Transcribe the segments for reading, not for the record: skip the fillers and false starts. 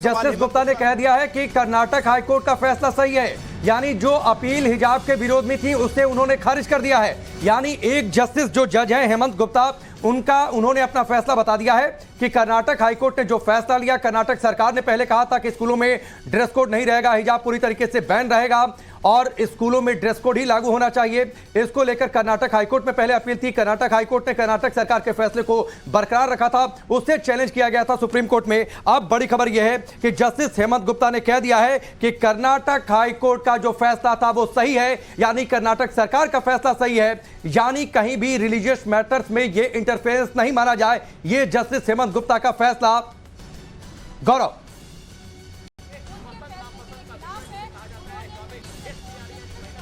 Justice Gupta ने कह दिया है कि कर्नाटक हाईकोर्ट का फैसला सही है, यानी जो अपील हिजाब के विरोध में थी उसे उन्होंने खारिज कर दिया है। यानी एक जस्टिस जो जज हैं हेमंत गुप्ता, उन्होंने अपना फैसला बता दिया है कि कर्नाटक हाईकोर्ट ने जो फैसला लिया, कर्नाटक सरकार ने पहले कहा था कि स्कूलों में ड्रेस कोड नहीं रहेगा, हिजाब पूरी तरीके से बैन रहेगा और स्कूलों में ड्रेस कोड ही लागू होना चाहिए। इसको लेकर कर्नाटक हाईकोर्ट में पहले अपील थी। कर्नाटक हाईकोर्ट ने कर्नाटक सरकार के फैसले को बरकरार रखा था, उससे चैलेंज किया गया था सुप्रीम कोर्ट में। अब बड़ी खबर यह है कि जस्टिस हेमंत गुप्ता ने कह दिया है कि कर्नाटक हाईकोर्ट का जो फैसला था वो सही है, यानी कर्नाटक सरकार का फैसला सही है, यानी कहीं भी रिलीजियस मैटर्स में ये इंटरफेरेंस नहीं माना जाए। ये जस्टिस हेमंत गुप्ता का फैसला। गौरव,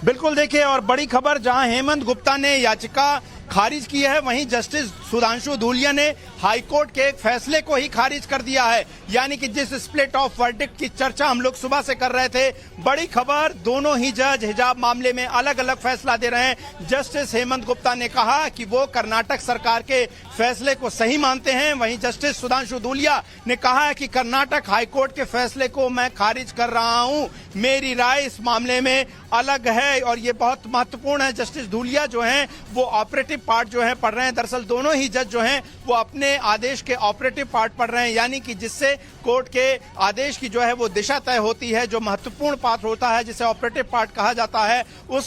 बिल्कुल देखिए, और बड़ी खबर, जहां हेमंत गुप्ता ने याचिका खारिज की है, वहीं जस्टिस सुधांशु धूलिया ने हाईकोर्ट के एक फैसले को ही खारिज कर दिया है। यानी कि जिस स्प्लिट ऑफ वर्डिक्ट की चर्चा हम लोग सुबह से कर रहे थे, बड़ी खबर, दोनों ही जज हिजाब मामले में अलग अलग फैसला दे रहे हैं। जस्टिस हेमंत गुप्ता ने कहा कि वो कर्नाटक सरकार के फैसले को सही मानते हैं, वहीं जस्टिस सुधांशु धूलिया ने कहा है कि कर्नाटक हाईकोर्ट के फैसले को मैं खारिज कर रहा हूं, मेरी राय इस मामले में अलग है। और ये बहुत महत्वपूर्ण है। जस्टिस धूलिया जो हैं वो ऑपरेटिव पार्ट जो है पढ़ रहे हैं। दरअसल दोनों ही जज जो हैं वो अपने आदेश के ऑपरेटिव पार्ट पढ़ रहे हैं, यानी कि जिससे कोर्ट के आदेश की जो है वो दिशा तय होती है, जो महत्वपूर्ण पार्ट होता है जिसे ऑपरेटिव पार्ट कहा जाता है, उन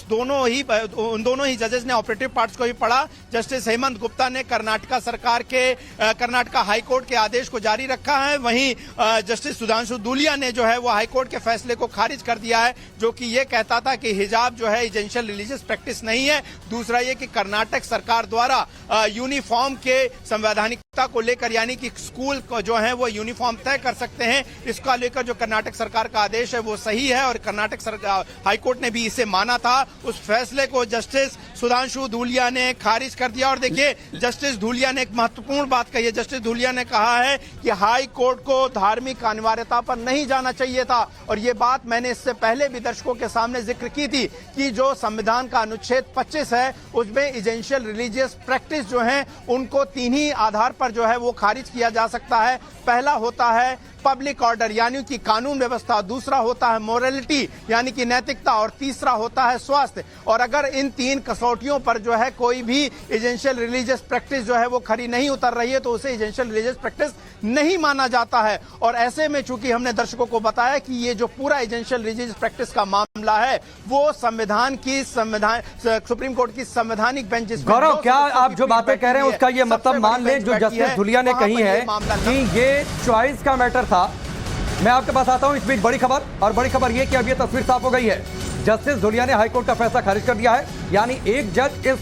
दोनों ही जजेस ने ऑपरेटिव पार्ट्स को ही पढ़ा। जस्टिस हेमंत गुप्ता ने कर्नाटका हाईकोर्ट के आदेश को जारी रखा है, वहीं जस्टिस सुधांशु धूलिया ने जो है वो हाईकोर्ट के फैसले को खारिज कर दिया है, जो कि ये कहता था कि हिजाब जो है एसेंशियल रिलीजियस प्रैक्टिस नहीं है। दूसरा ये कि कर्नाटक सरकार द्वारा यूनिफॉर्म के संवैधानिकता को लेकर, यानी कि स्कूल को जो है वो यूनिफॉर्म तय कर सकते हैं, इसका लेकर जो कर्नाटक सरकार का आदेश है वो सही है और कर्नाटक सरकार हाईकोर्ट ने भी इसे माना था। उस फैसले को जस्टिस सुधांशु धूलिया ने खारिज कर दिया। और देखिए, जस्टिस धूलिया ने एक महत्वपूर्ण बात कही है। जस्टिस धूलिया ने कहा है कि हाई कोर्ट को धार्मिक अनिवार्यता पर नहीं जाना चाहिए था, और ये बात मैंने इससे पहले भी दर्शकों के सामने जिक्र की थी कि जो संविधान का अनुच्छेद 25 है उसमें एसेंशियल रिलीजियस प्रैक्टिस जो है उनको 3 ही आधार पर जो है वो खारिज किया जा सकता है। पहला होता है पब्लिक ऑर्डर, यानी कि कानून व्यवस्था, दूसरा होता है मोरालिटी यानी कि नैतिकता, और तीसरा होता है स्वास्थ्य। और अगर इन 3 कसौटियों पर जो है कोई भी एसेंशियल रिलीजियस प्रैक्टिस जो है वो खरी नहीं उतर रही है तो उसे एसेंशियल रिलीजियस प्रैक्टिस नहीं माना जाता है। और ऐसे में चूंकि हमने दर्शकों को बताया कि ये जो पूरा एसेंशियल रिलीजियस प्रैक्टिस का मामला है वो सुप्रीम कोर्ट की संवैधानिक बेंच। गौरव, क्या आप जो बातें कह रहे हैं उसका ये मतलब मान लें जो जस्टिस धूलिया ने कही है कि ये चॉइस का मैटर था। मैं आपके पास आता हूं इस बीच बड़ी खबर, और बड़ी खबर यह कि अब यह तस्वीर साफ हो गई है। जस्टिस धूलिया ने हाईकोर्ट का फैसला खारिज कर दिया है, यानी एक जज इस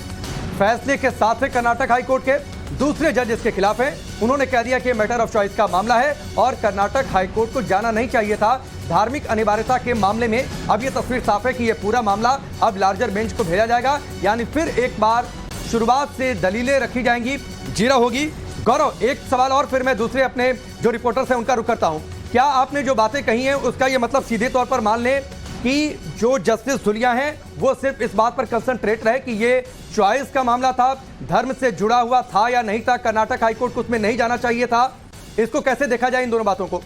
फैसले के साथ है कर्नाटक हाईकोर्ट के, दूसरे जज इसके खिलाफ हैं। उन्होंने कह दिया कि मैटर ऑफ चॉइस का मामला है और कर्नाटक हाईकोर्ट को जाना नहीं चाहिए था धार्मिक अनिवार्यता के मामले में। अब यह तस्वीर साफ है कि यह पूरा मामला अब लार्जर बेंच को भेजा जाएगा, यानी फिर एक बार शुरुआत से दलीलें रखी जाएंगी, जीरा होगी। गौरव, एक सवाल और फिर मैं दूसरे अपने जो रिपोर्टर्स हैं उनका रुख करता हूं। क्या आपने जो बातें कही हैं उसका यह मतलब सीधे तौर पर मान लें कि जो जस्टिस धूलिया हैं वो सिर्फ इस बात पर कंसंट्रेट रहे कि ये चॉइस का मामला था, धर्म से जुड़ा हुआ था या नहीं था, कर्नाटक हाईकोर्ट को उसमें नहीं जाना चाहिए था? इसको कैसे देखा जाए इन दोनों बातों को?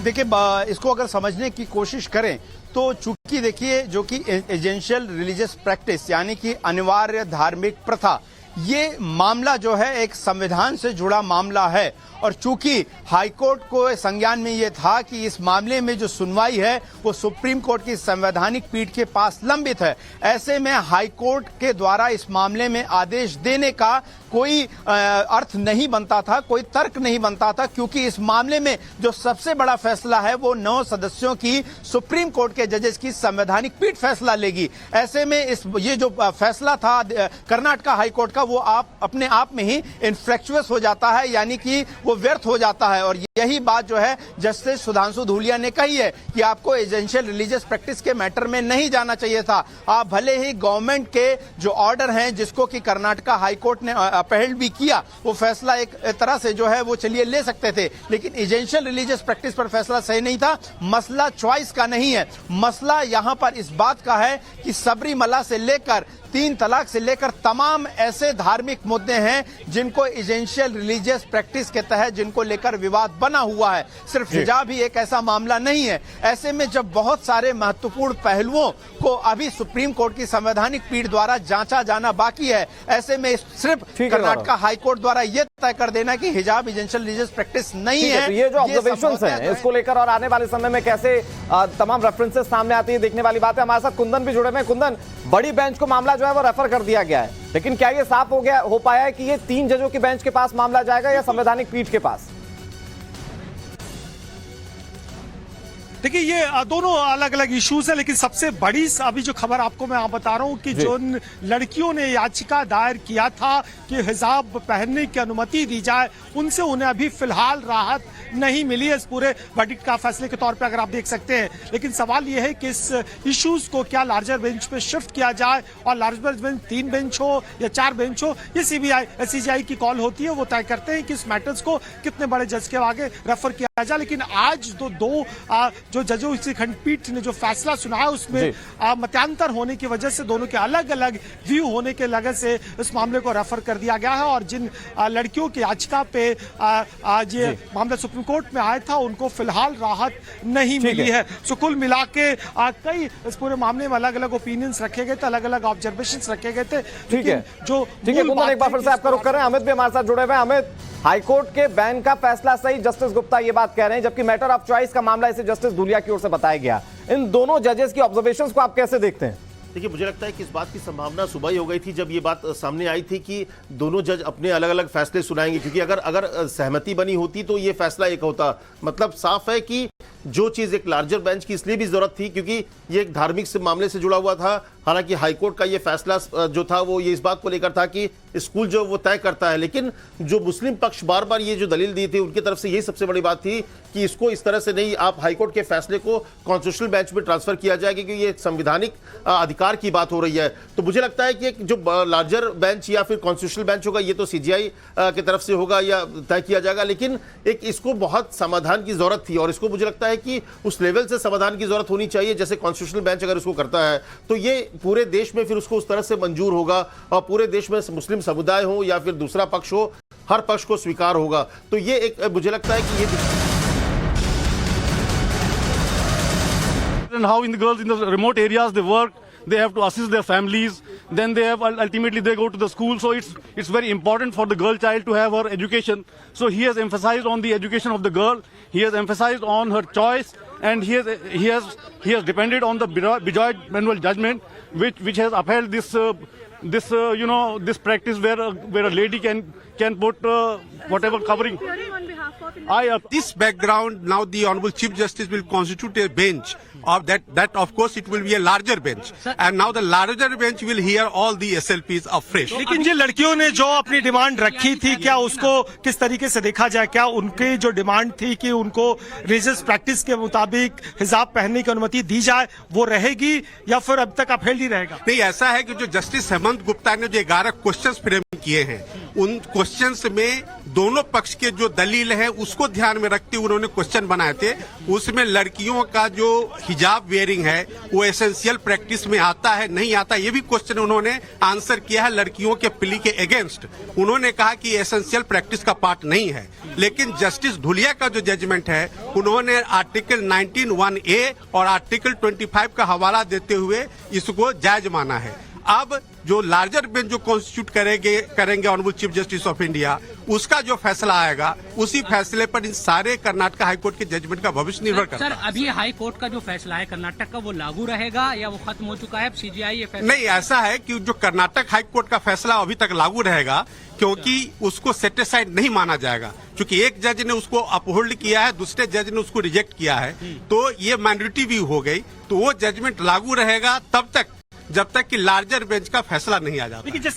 देखिए, इसको अगर समझने की कोशिश करें तो चूंकि देखिए जो कि एसेंशियल रिलीजियस प्रैक्टिस यानी कि अनिवार्य धार्मिक प्रथा, ये मामला जो है एक संविधान से जुड़ा मामला है, और चूंकि हाईकोर्ट को संज्ञान में ये था कि इस मामले में जो सुनवाई है वो सुप्रीम कोर्ट की संवैधानिक पीठ के पास लंबित है, ऐसे में हाईकोर्ट के द्वारा इस मामले में आदेश देने का कोई अर्थ नहीं बनता था, कोई तर्क नहीं बनता था, क्योंकि इस मामले में जो सबसे बड़ा फैसला है वो 9 सदस्यों की सुप्रीम कोर्ट के जजेस की संवैधानिक पीठ फैसला लेगी। ऐसे में ये जो फैसला था कर्नाटक हाईकोर्ट का वो अपने आप में ही इनफ्लेक्चुअस हो जाता है, यानी कि वो व्यर्थ हो जाता है। और यही बात जो है जस्टिस सुधांशु धूलिया ने कही है कि आपको एसेंशियल रिलीजियस प्रैक्टिस के मैटर में नहीं जाना चाहिए था। आप भले ही गवर्नमेंट के जो ऑर्डर हैं जिसको कि कर्नाटक हाईकोर्ट ने अपील भी किया, वो फैसला एक तरह से जो है वो चलिए ले सकते थे, लेकिन एसेंशियल रिलीजियस प्रैक्टिस पर फैसला सही नहीं था। मसला चॉइस का नहीं है, मसला यहां पर इस बात का है कि सबरीमला से लेकर 3 तलाक से लेकर तमाम ऐसे धार्मिक मुद्दे हैं जिनको एसेंशियल रिलीजियस प्रैक्टिस के तहत जिनको लेकर विवाद बना हुआ है। सिर्फ हिजाब ही एक ऐसा मामला नहीं है। ऐसे में जब बहुत सारे महत्वपूर्ण पहलुओं को अभी सुप्रीम कोर्ट की संवैधानिक पीठ द्वारा जांचा जाना बाकी है, ऐसे में सिर्फ कर्नाटक हाई कोर्ट द्वारा यह तय कर देना कि हिजाब एसेंशियल रिलीजियस प्रैक्टिस नहीं है। तो ये जो ऑब्जर्वेशंस हैं इसको लेकर और आने वाले समय में कैसे तमाम रेफरेंसेस सामने आती है देखने वाली बात है। हमारे साथ कुंदन भी जुड़े हुए हैं। कुंदन, बड़ी बेंच को मामला जो है वो रेफर कर दिया गया है, लेकिन क्या ये साफ हो पाया है कि ये 3 जजों की बेंच के पास मामला जाएगा या संवैधानिक पीठ के पास? देखिए, ये दोनों अलग अलग इश्यूज है, लेकिन सबसे बड़ी अभी जो खबर आपको मैं बता रहा हूं कि जो लड़कियों ने याचिका दायर किया था कि हिजाब पहनने की अनुमति दी जाए, उनसे उन्हें अभी फिलहाल राहत नहीं मिली है इस पूरे वर्डिक्ट का फैसले के तौर पे, अगर आप देख सकते हैं। लेकिन सवाल यह है कि इस इश्यूज को क्या लार्जर बेंच पे शिफ्ट किया जाए, और लार्जर बेंच 3 बेंच हो या 4 बेंच हो, ये सीजीआई की कॉल होती है। वो तय करते हैं कि इस मैटर्स को कितने बड़े जज के आगे रेफर किया जाए। लेकिन आज दो जो जजों की खंडपीठ ने जो फैसला सुनाया उसमें मतांतर होने की वजह से दोनों के अलग अलग व्यू होने के वजह से इस मामले को रेफर कर दिया गया है। और जिन लड़कियों की याचिका पे आज ये मामला सुप्रीम कोर्ट में आया था, उनको फिलहाल राहत नहीं मिली है। सो कुल मिला के कई इस पूरे मामले में अलग अलग ओपिनियंस रखे गए थे, अलग अलग ऑब्जर्वेशंस रखे गए थे। ठीक है, कुंदन एक बार फिर से आपका रुख कर रहे हैं। अमित भी हमारे साथ जुड़े हुए हैं। अमित, हाईकोर्ट के बैन का फैसला सही, जस्टिस गुप्ता ये बात कह रहे हैं, जबकि मैटर ऑफ चॉइस का मामला इसे जस्टिस धुलिया की ओर से बताया गया। इन दोनों जजेस की ऑब्जर्वेशंस को आप कैसे देखते हैं? देखिए, मुझे लगता है कि इस बात की संभावना सुबह ही हो गई थी जब ये बात सामने आई थी कि दोनों जज अपने अलग अलग फैसले सुनाएंगे, क्योंकि अगर सहमति बनी होती तो ये फैसला एक होता। मतलब साफ है कि जो चीज एक लार्जर बेंच की इसलिए भी जरूरत थी क्योंकि ये एक धार्मिक से मामले से जुड़ा हुआ था। हालांकि हाईकोर्ट का ये फैसला जो था वो ये इस बात को लेकर था कि स्कूल जो वो तय करता है, लेकिन जो मुस्लिम पक्ष बार बार ये जो दलील दी थी उनकी तरफ से यही सबसे बड़ी बात थी कि इसको इस तरह से नहीं, आप हाईकोर्ट के फैसले को कॉन्स्टिट्यूशनल बेंच में ट्रांसफर किया जाए, क्योंकि ये संवैधानिक अधिकार की बात हो रही है। तो मुझे लगता है कि जो लार्जर बेंच या फिर कॉन्स्टिट्यूशनल बेंच होगा ये तो सीजीआई की तरफ से होगा या तय किया जाएगा, लेकिन एक इसको बहुत समाधान की जरूरत थी और इसको मुझे लगता है कि उस लेवल से समाधान की जरूरत होनी चाहिए जैसे कॉन्स्टिट्यूशनल बेंच अगर इसको करता है तो ये पूरे देश में फिर उसको उस तरह से मंजूर होगा और पूरे देश में मुस्लिम समुदाय हो या फिर दूसरा पक्ष हो, हर पक्ष को स्वीकार होगा। तो ये एक मुझे लगता है कि ये and how in the girls in the remote areas they work, they have to assist their families, then they have ultimately they go to the school, so it's very important for the girl child to have her education. So he has emphasized on the education of the girl, he has emphasized on her choice, and he has depended on the Bijoy manual judgment which has upheld this practice where a lady can put whatever covering. This background, now the Honorable Chief Justice will constitute a bench of that of course it will be a larger bench, and now the larger bench will hear all the SLPs afresh. लेकिन जिन लड़कियों ने जो अपनी demand रखी थी, क्या उसको किस तरीके से देखा जाए? क्या उनकी जो डिमांड थी कि उनको रिलीजियस प्रैक्टिस के मुताबिक हिजाब पहनने की अनुमति दी जाए, वो रहेगी या फिर अब तक अपेल ही रहेगा? नहीं, ऐसा है कि जो जस्टिस हेमंत गुप्ता ने जो 11 क्वेश्चंस फ्रेम किए हैं, उन क्वेश्चंस में दोनों पक्ष के जो दलील है उसको ध्यान में रखते हुए उन्होंने क्वेश्चन बनाए थे। उसमें लड़कियों का जो हिजाब वेयरिंग है वो एसेंशियल प्रैक्टिस में आता है नहीं आता, ये भी क्वेश्चन उन्होंने आंसर किया है लड़कियों के प्ली के अगेंस्ट। उन्होंने कहा कि एसेंशियल प्रैक्टिस का पार्ट नहीं है। लेकिन जस्टिस धुलिया का जो जजमेंट है उन्होंने आर्टिकल 19(1)A और आर्टिकल 25 का हवाला देते हुए इसको जायज माना है। अब जो लार्जर बेंच जो कॉन्स्टिट्यूट करेंगे honourable chief justice of India, उसका जो फैसला आएगा उसी फैसले पर इन सारे कर्नाटक हाईकोर्ट के जजमेंट का भविष्य निर्भर करता है। सर, अभी हाईकोर्ट का जो फैसला है कर्नाटक का, वो लागू रहेगा या वो खत्म हो चुका है? अब सीजीआई ये फैसला नहीं, ऐसा है कि जो कर्नाटक हाईकोर्ट का फैसला अभी तक लागू रहेगा, क्योंकि उसको सेटिस्फाइड नहीं माना जाएगा, क्योंकि एक जज ने उसको अपहोल्ड किया है, दूसरे जज ने उसको रिजेक्ट किया है, तो ये माइनॉरिटी व्यू हो गई। तो वो जजमेंट लागू रहेगा तब तक जब तक कि लार्जर बेंच का फैसला नहीं आ जाता।